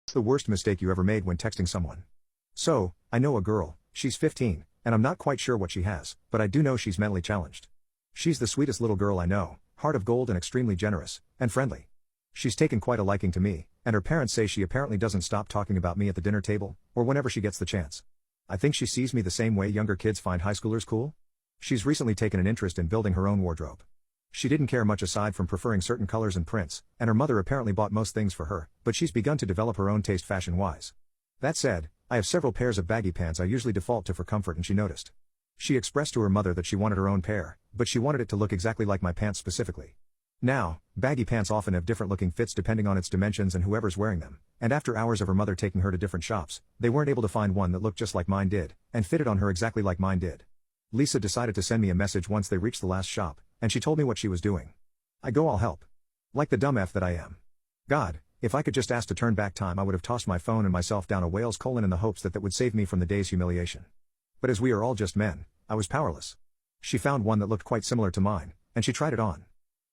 What's the worst mistake you ever made when texting someone? So, I know a girl, she's 15, and I'm not quite sure what she has, but I do know she's mentally challenged. She's the sweetest little girl I know, heart of gold and extremely generous, and friendly. She's taken quite a liking to me, and her parents say she apparently doesn't stop talking about me at the dinner table, or whenever she gets the chance. I think she sees me the same way younger kids find high schoolers cool. She's recently taken an interest in building her own wardrobe. She didn't care much aside from preferring certain colors and prints, and her mother apparently bought most things for her, but she's begun to develop her own taste fashion-wise. That said, I have several pairs of baggy pants I usually default to for comfort, and she noticed. She expressed to her mother that she wanted her own pair, but she wanted it to look exactly like my pants specifically. Now, baggy pants often have different looking fits depending on its dimensions and whoever's wearing them, and after hours of her mother taking her to different shops, they weren't able to find one that looked just like mine did, and fitted on her exactly like mine did. Lisa decided to send me a message once they reached the last shop, and she told me what she was doing. I go, I'll help. Like the dumb F that I am. God, if I could just ask to turn back time, I would have tossed my phone and myself down a whale's colon in the hopes that would save me from the day's humiliation. But as we are all just men, I was powerless. She found one that looked quite similar to mine, and she tried it on.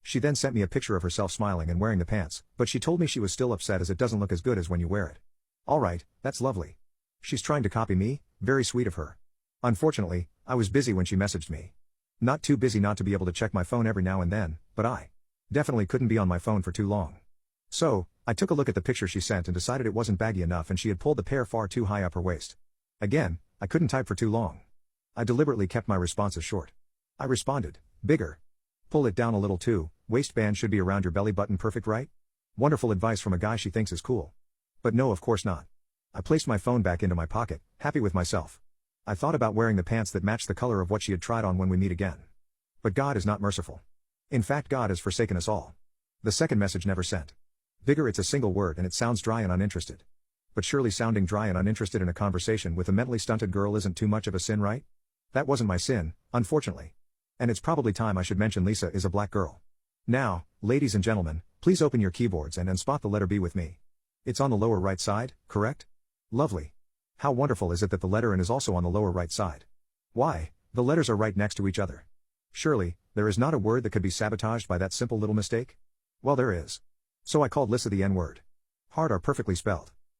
She then sent me a picture of herself smiling and wearing the pants, but she told me she was still upset as it doesn't look as good as when you wear it. Alright, that's lovely. She's trying to copy me, very sweet of her. Unfortunately, I was busy when she messaged me. Not too busy not to be able to check my phone every now and then, but I definitely couldn't be on my phone for too long. So, I took a look at the picture she sent and decided it wasn't baggy enough and she had pulled the pair far too high up her waist. Again, I couldn't type for too long. I deliberately kept my responses short. I responded, bigger. Pull it down a little too, waistband should be around your belly button, perfect, right? Wonderful advice from a guy she thinks is cool. But no, of course not. I placed my phone back into my pocket, happy with myself. I thought about wearing the pants that matched the color of what she had tried on when we meet again. But God is not merciful. In fact, God has forsaken us all. The second message never sent. Bigger, it's a single word and it sounds dry and uninterested. But surely sounding dry and uninterested in a conversation with a mentally stunted girl isn't too much of a sin, right? That wasn't my sin, unfortunately. And it's probably time I should mention Lisa is a black girl. Now, ladies and gentlemen, please open your keyboards and spot the letter B with me. It's on the lower right side, correct? Lovely. How wonderful is it that the letter N is also on the lower right side? Why, the letters are right next to each other. Surely, there is not a word that could be sabotaged by that simple little mistake? Well, there is. So I called Lisa the N-word. Hard are perfectly spelled.